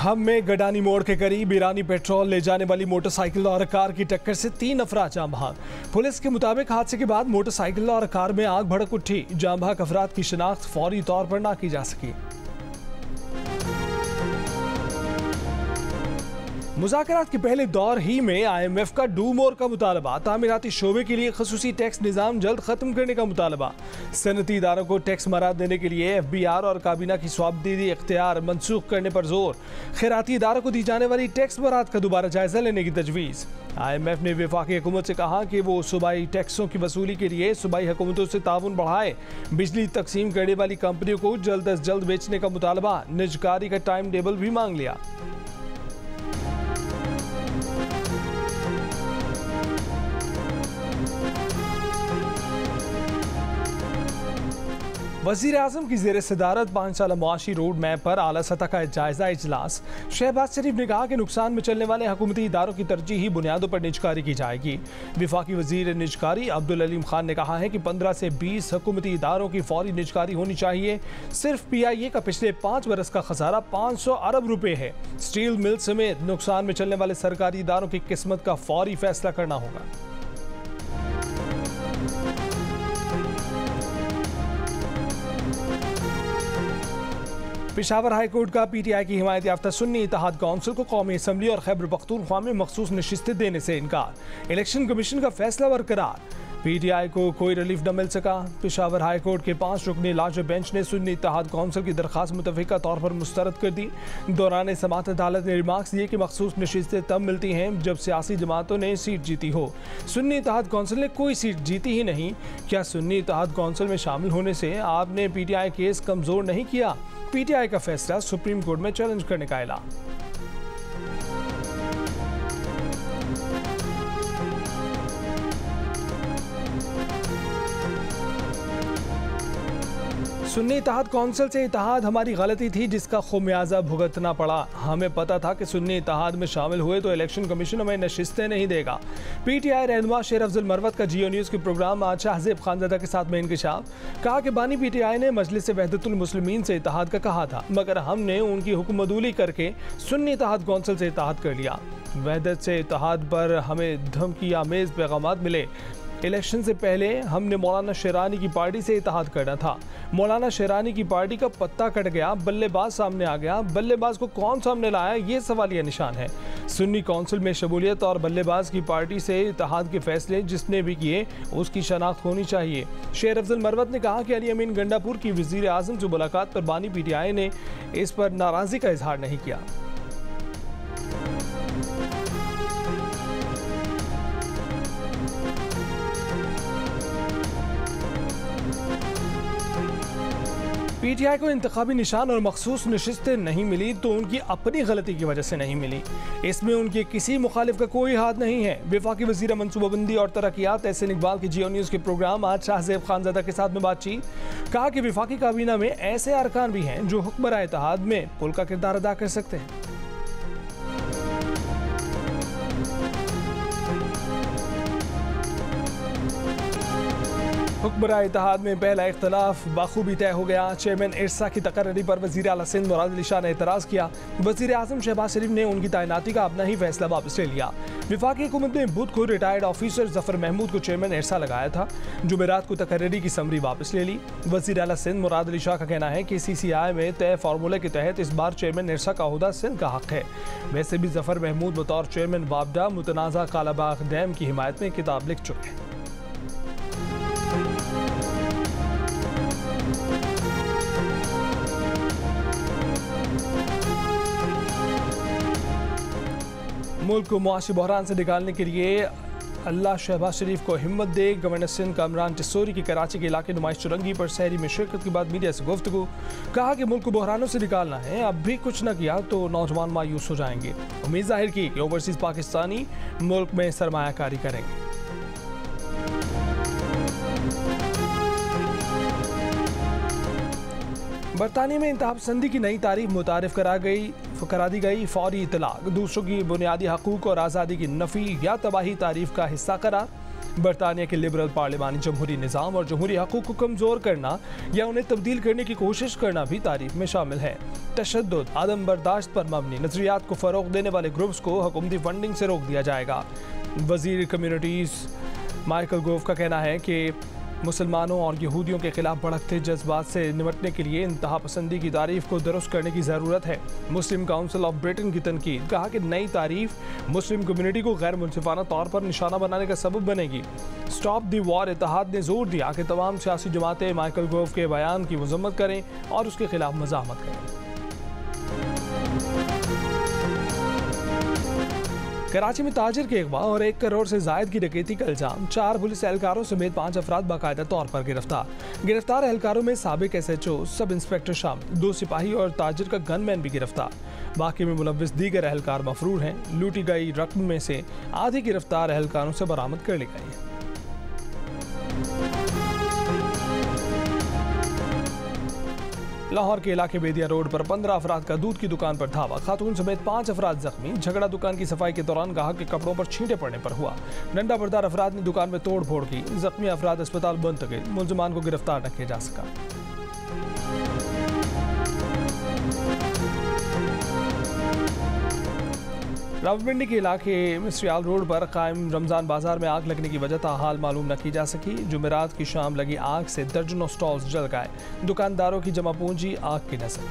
हम में गडानी मोड़ के करीब ईरानी पेट्रोल ले जाने वाली मोटरसाइकिल और कार की टक्कर से 3 अफराद जाम बहक। पुलिस के मुताबिक हादसे के बाद मोटरसाइकिल और कार में आग भड़क उठी। जाम बहक अफराद की शिनाख्त फौरी तौर पर ना की जा सकी। मुज़ाकरात के पहले दौर ही में IMF का डू मोर का मुतालबा, तामीराती शोबे के लिए खसूसी टैक्स निज़ाम जल्द खत्म करने का मुतालबा, सनती इदारों को टैक्स मराद देने के लिए FBR और काबीना की स्वाबदीदी इख्तियार मनसूख करने पर जोर, खैराती इदारों को दी जाने वाली टैक्स मराद का दोबारा जायजा लेने की तजवीज़। IMF ने वफाकी हुकूमत से कहा कि वो सूबाई टैक्सों की वसूली के लिए सूबाई हुकूमतों से ताउन बढ़ाए। बिजली तकसीम करने वाली कंपनियों को जल्द अज जल्द बेचने का मुतालबा, निजकारी का टाइम टेबल भी मांग लिया। वज़ीर आज़म की ज़ेर सदारत 5 साला मुआशी रोड मैप पर आला सतह का जायजा इजलास। शहबाज शरीफ ने कहा कि नुकसान में चलने वाले हुकूमती इदारों की तरजीही बुनियादों पर निजकारी की जाएगी। वफाकी वज़ीर निजकारी अब्दुल अलीम खान ने कहा है कि 15 से 20 हुकूमती इदारों की फौरी निजकारी होनी चाहिए। सिर्फ PIA का पिछले 5 बरस का खसारा 500 अरब रुपए है। स्टील मिल समेत नुकसान में चलने वाले सरकारी इदारों की किस्मत का फौरी फैसला करना होगा। पेशावर हाई कोर्ट का PTI की हिमायत याफ्ता सुन्नी इत्तेहाद काउंसिल को कौमी असम्बली और खैबर पख्तूनख्वा में मखसूस नशिस्तें देने से इनकार। इलेक्शन कमीशन का फैसला बरकरार। PTI को कोई रिलीफ न मिल सका। पेशावर हाई कोर्ट के 5 रुकनी लार्ज बेंच ने सुन्नी इत्तेहाद काउंसिल की दरख्वास्त मुतफ़िका तौर पर मुस्तरद कर दी। दौरान समाअत अदालत ने रिमार्क्स दिए कि मखसूस नशिस्तें तब मिलती हैं जब सियासी जमातों ने सीट जीती हो। सुन्नी इत्तेहाद काउंसिल ने कोई सीट जीती ही नहीं। क्या सुन्नी इत्तेहाद काउंसिल में शामिल होने से आपने PTI केस कमज़ोर नहीं किया? PTI का फैसला सुप्रीम कोर्ट में चैलेंज करने का ऐलान। सुन्नी इत्तेहाद काउंसिल से इत्तेहाद हमारी गलती थी जिसका खुमियाजा भुगतना पड़ा। हमें पता था कि सुन्नी इत्तेहाद में शामिल हुए तो इलेक्शन कमीशन हमें नशिस्तें नहीं देगा। PTI रहनुमा शेर अफजल मरवत का जियो न्यूज़ के प्रोग्राम आज शाहजेब खानज़ादा के साथ में इंकशाफ। कहा कि बानी PTI ने मजलिस वहदतुल मुस्लिमीन से इत्तेहाद का कहा था, मगर हमने उनकी हुक्मदूली करके सुन्नी इत्तेहाद काउंसिल से इत्तेहाद कर लिया। वहदत से इत्तेहाद पर हमें धमकी आमेज पैगामात मिले। इलेक्शन से पहले हमने मौलाना शेरानी की पार्टी से इत्तेहाद करना था। मौलाना शेरानी की पार्टी का पत्ता कट गया, बल्लेबाज सामने आ गया। बल्लेबाज को कौन सामने लाया, ये सवालिया निशान है। सुन्नी काउंसिल में शमूलियत और बल्लेबाज की पार्टी से इत्तेहाद के फैसले जिसने भी किए उसकी शनाख्त होनी चाहिए। शेर अफजल मरवत ने कहा कि अली अमीन गंडापुर की वज़ीर आज़म से मुलाकात पर बानी PTI ने इस पर नाराज़गी का इजहार नहीं किया। PTI को इंतखाबी निशान और मखसूस नशिस्तें नहीं मिली तो उनकी अपनी गलती की वजह से नहीं मिली। इसमें उनके किसी मुखालिफ का कोई हाथ नहीं है। वफाकी वज़ीर मनसूबाबंदी और तरक्यात एहसन इकबाल के जियो न्यूज़ के प्रोग्राम आज शाहजेब खानज़ादा के साथ में बातचीत। कहा कि वफाकी काबीना में ऐसे अरकान भी हैं जो हुक्मरान इत्तेहाद में पुल का किरदार अदा कर सकते हैं। हुक्मरान इत्तेहाद में पहला इख्तलाफ बाखूबी तय हो गया। चेयरमैन इरसा की तकर्री पर वज़ीर आला सिंध मुराद अली शाह ने एतराज़ किया। वज़ीर आज़म शहबाज शरीफ ने उनकी तैनाती का अपना ही फैसला वापस ले लिया। वफाकी हुकूमत ने बुध को रिटायर्ड ऑफिसर जफर महमूद को चेयरमैन इरसा लगाया था। जुमेरात को तकर्री की समरी वापस ले ली। वज़ीर आला सिंध मुराद अली शाह का कहना है कि CCI में तय फार्मूले के तहत इस बार चेयरमैन इरसा का ओहदा सिंध का हक है। वैसे भी जफर महमूद बतौर चेयरमैन वापडा मुतनाज़ा कालाबाग डैम की हिमायत में किताब लिख चुके हैं। मुल्क को मुआशी बहरान से निकालने के लिए अल्लाह शहबाज शरीफ को हिम्मत दे। गवर्नर सिंध कामरान टिस्सोरी की कराची के इलाके नुमाइश चुरंगी पर सहरी में शिरकत के बाद मीडिया से गुफ्तगू। कहा कि मुल्क को बहरानों से निकालना है, अब भी कुछ न किया तो नौजवान मायूस हो जाएंगे। उम्मीद जाहिर की कि ओवरसीज पाकिस्तानी मुल्क में सरमायाकारी करेंगे। बरतानिया में इंतहापसंदी की नई तारीख मुतारिफ करा दी गई। फौरी इतलाक, दूसरों की बुनियादी हकूक और आज़ादी की नफ़ी या तबाही तारीफ का हिस्सा करार। बरतानिया के लिबरल पार्लिमानी जमहूरी निज़ाम और जमहूरी हकूक़ को कमज़ोर करना या उन्हें तब्दील करने की कोशिश करना भी तारीफ में शामिल है। तशद्दुद, आदम बर्दाश्त पर मबनी नज़रियात को फ़रोग़ देने वाले ग्रुप्स को हुकूमती फंडिंग से रोक दिया जाएगा। वज़ीर कम्युनिटीज़ माइकल गोव का कहना है कि मुसलमानों और यहूदियों के खिलाफ बढ़ते जज्बात से निपटने के लिए इंतहा पसंदी की तारीफ को दुरुस्त करने की ज़रूरत है। मुस्लिम काउंसिल ऑफ ब्रिटेन की तनकीद, कहा कि नई तारीफ मुस्लिम कम्युनिटी को गैर मुनसिफाना तौर पर निशाना बनाने का सबब बनेगी। स्टॉप दी वॉर इत्तेहाद ने जोर दिया कि तमाम सियासी जमातें माइकल गोव के बयान की मजम्मत करें और उसके खिलाफ मज़ाहमत करें। कराची में ताजिर के अगवा और 1 करोड़ से जायद की डकैती का इल्जाम, 4 पुलिस एहलकारों समेत 5 अफराद बाकायदा तौर पर गिरफ्तार एहलकारों में साबिक SHO, सब इंस्पेक्टर शामिल, 2 सिपाही और ताजिर का गनमैन भी गिरफ्तार। बाकी में मुलव्विस दीगर एहलकार मफरूर हैं। लूटी गई रकम में से आधी गिरफ्तार एहलकारों से बरामद कर ली गई है। लाहौर के इलाके बेदिया रोड पर 15 अफराद का दूध की दुकान पर धावा, खातून समेत 5 अफराद जख्मी। झगड़ा दुकान की सफाई के दौरान ग्राहक के कपड़ों पर छींटे पड़ने पर हुआ। डंडा बरदार अफराद ने दुकान में तोड़ फोड़ की, जख्मी अफराद अस्पताल मुंतकिल, मुलजमान को गिरफ्तार न किया जा सका। रावलपिंडी के इलाके मिस्रियाल रोड पर कायम रमज़ान बाजार में आग लगने की वजह ताहाल मालूम न की जा सकी। जुमेरात की शाम लगी आग से दर्जनों स्टॉल्स जल गए, दुकानदारों की जमा पूंजी आग की नजर।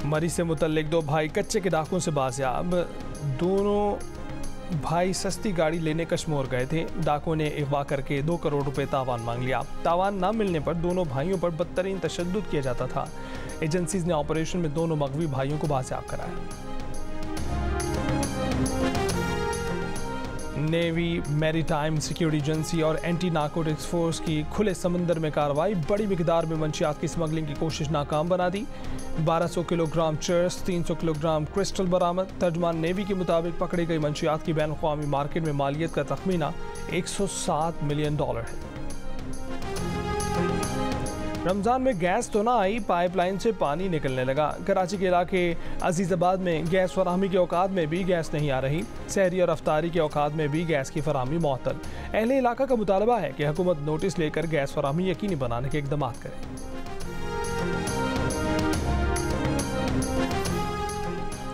मरी से मुतल्लिक 2 भाई कच्चे के डाकुओं से बाजियाब। दोनों भाई सस्ती गाड़ी लेने कश्मीर गए थे। डाकुओं ने अगवा करके 2 करोड़ रुपए तावान मांग लिया। तावान न मिलने पर दोनों भाइयों पर बदतरीन तशद्दुद किया जाता था। एजेंसीज ने ऑपरेशन में दोनों मगवी भाइयों को बाजियाब कराया। नेवी, मैरीटाइम सिक्योरिटी एजेंसी और एंटी नार्कोटिक्स फोर्स की खुले समंदर में कार्रवाई, बड़ी मिकदार में मंशियात की स्मगलिंग की कोशिश नाकाम बना दी। 1200 किलोग्राम चर्स, 300 किलोग्राम क्रिस्टल बरामद। तर्जमान नेवी के मुताबिक पकड़ी गई मंशियात की बैन अवी मार्केट में मालियत का तखमीना $107 मिलियन है। रमज़ान में गैस तो ना आई, पाइपलाइन से पानी निकलने लगा। कराची के इलाके अजीज़ाबाद में गैस फराहमी के औकात में भी गैस नहीं आ रही। सहरी और अफ्तारी के औकात में भी गैस की फराहमी मुअत्तल। अहले इलाका का मुतालबा है कि हुकूमत नोटिस लेकर गैस फराहमी यकीनी बनाने के इक़दाम करे।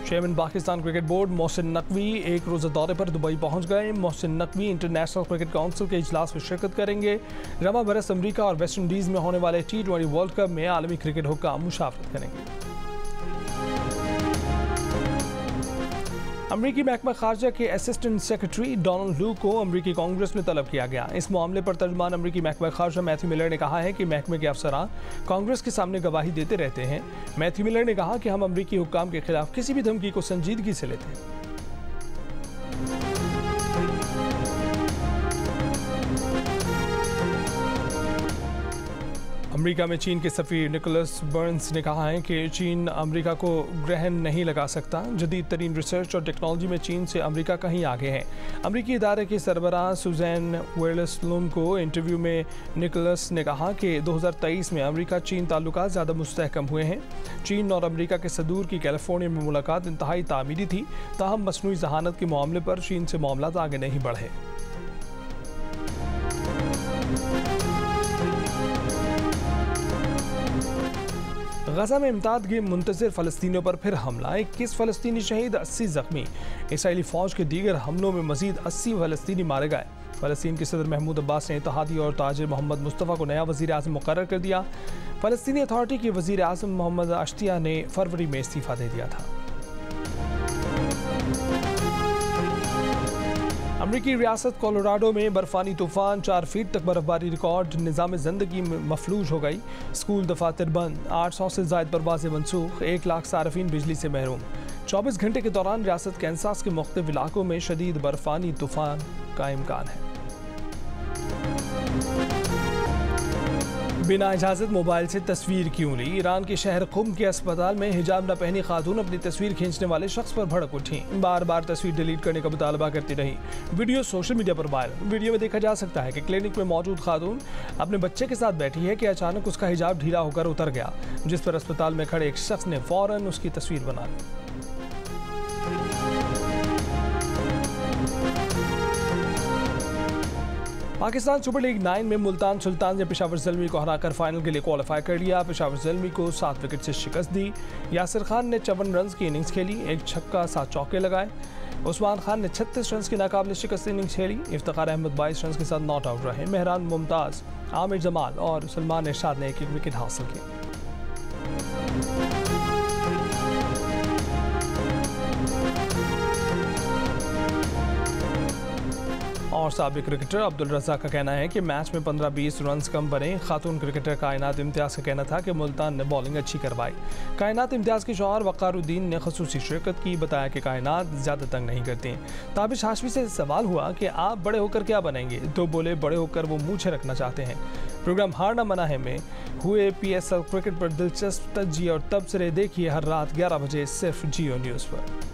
Chairman Pakistan cricket board Mohsin Naqvi 1 रोज़ा दौरे पर दुबई पहुंच गए। Mohsin Naqvi international cricket council के इजलास में शिरकत करेंगे। रमा बरस अमरीका और वेस्ट इंडीज़ में होने वाले T20 वर्ल्ड कप में आलमी क्रिकेट हुक्काम मुशावरत करेंगे। अमरीकी महकमा खारजा के असिस्टेंट सेक्रेटरी डोनाल्ड लू को अमरीकी कांग्रेस में तलब किया गया। इस मामले पर तर्जमान अमरीकी महकमा खारजा मैथ्यू मिलर ने कहा है कि महकमे के अफसरान कांग्रेस के सामने गवाही देते रहते हैं। मैथ्यू मिलर ने कहा कि हम अमरीकी हुक्काम के खिलाफ किसी भी धमकी को संजीदगी से लेते हैं। अमेरिका में चीन के सफ़ीर निकोलस बर्न्स ने कहा है कि चीन अमेरिका को ग्रहण नहीं लगा सकता। जदीद तरीन रिसर्च और टेक्नोलॉजी में चीन से अमेरिका कहीं आगे है। अमेरिकी इदारे के सरबराह सुजैन वेल्सलूम को इंटरव्यू में निकोलस ने कहा कि 2023 में अमेरिका चीन ताल्लुकात ज़्यादा मुस्तहकम हुए हैं। चीन और अमेरिका के सदूर की कैलिफोर्निया में मुलाकात इंतहाई तामीरी थी, ताहम मसनूई जहानत के मामले पर चीन से मामलात आगे नहीं बढ़े। गजा में इमदाद के मुंतज़िर फ़लस्तीनियों पर फिर हमला, 21 फ़लस्तीनी शहीद, 80 ज़ख्मी। इसराइली फ़ौज के दीगर हमलों में मज़ीद 80 फ़लस्तीनी मारे गए। फ़लस्तीन के सदर महमूद अब्बास ने इत्तेहादी और ताजिर मोहम्मद मुस्तफ़ा को नया वज़ीर आज़म मुक़र्रर कर दिया। फ़लस्तीनी अथॉरिटी के वज़ीर आज़म मोहम्मद अश्तिया ने फरवरी में इस्तीफ़ा दे दिया था। अमरीकी रियासत कोलोराडो में बर्फानी तूफान, 4 फीट तक बर्फबारी रिकॉर्ड, निज़ाम ज़िंदगी मफलूज हो गई। स्कूल दफातर बंद, 800 से ज़ायद परवाज़ें मनसूख, 1 लाख सारफीन बिजली से महरूम। 24 घंटे के दौरान रियासत कैंसास के मुख्तलिफ इलाकों में शदीद बर्फानी तूफान का इम्कान है। बिना इजाज़त मोबाइल से तस्वीर क्यों ली? ईरान के शहर कुम के अस्पताल में हिजाब न पहनी खातून अपनी तस्वीर खींचने वाले शख्स पर भड़क उठी, बार बार तस्वीर डिलीट करने का मुतालबा करती रही। वीडियो सोशल मीडिया पर वायरल। वीडियो में देखा जा सकता है कि क्लिनिक में मौजूद खातून अपने बच्चे के साथ बैठी है कि अचानक उसका हिजाब ढीला होकर उतर गया, जिस पर अस्पताल में खड़े एक शख्स ने फौरन उसकी तस्वीर बना ली। पाकिस्तान सुपर लीग 9 में मुल्तान सुल्तान ने पेशावर ज़ल्मी को हराकर फाइनल के लिए क्वालिफाई कर लिया। पेशावर ज़ल्मी को 7 विकेट से शिकस्त दी। यासिर खान ने 54 रन की इनिंग्स खेली, एक छक्का 7 चौके लगाए। उस्मान खान ने 36 रन की नाकाबिल शिकस्त इनिंग्स खेली। इफ्तिखार अहमद 22 रन के साथ नॉट आउट रहे। मेहरान मुमताज़, आमिर जमाल और सलमान इरशाद ने एक विकेट हासिल किया। और साबिक क्रिकेटर अब्दुल रज़्ज़ाक का कहना है कि मैच में 15-20 रन कम बने। खातून क्रिकेटर कायनात इम्तियाज़ का कहना था कि मुल्तान ने बॉलिंग अच्छी करवाई। कायनात इम्तियाज़ के शौहर वक़ारुद्दीन ने ख़ुसूसी शिरकत की। बताया कि कायनात ज़्यादा तंग नहीं करती। ताबिश हाशमी से सवाल हुआ कि आप बड़े होकर क्या बनेंगे, तो बोले बड़े होकर वो मूछें रखना चाहते हैं। प्रोग्राम हार ना मना है में हुए PSL क्रिकेट पर दिलचस्प तज्जिया और तबसरे देखिए हर रात 11 बजे सिर्फ जियो न्यूज़ पर।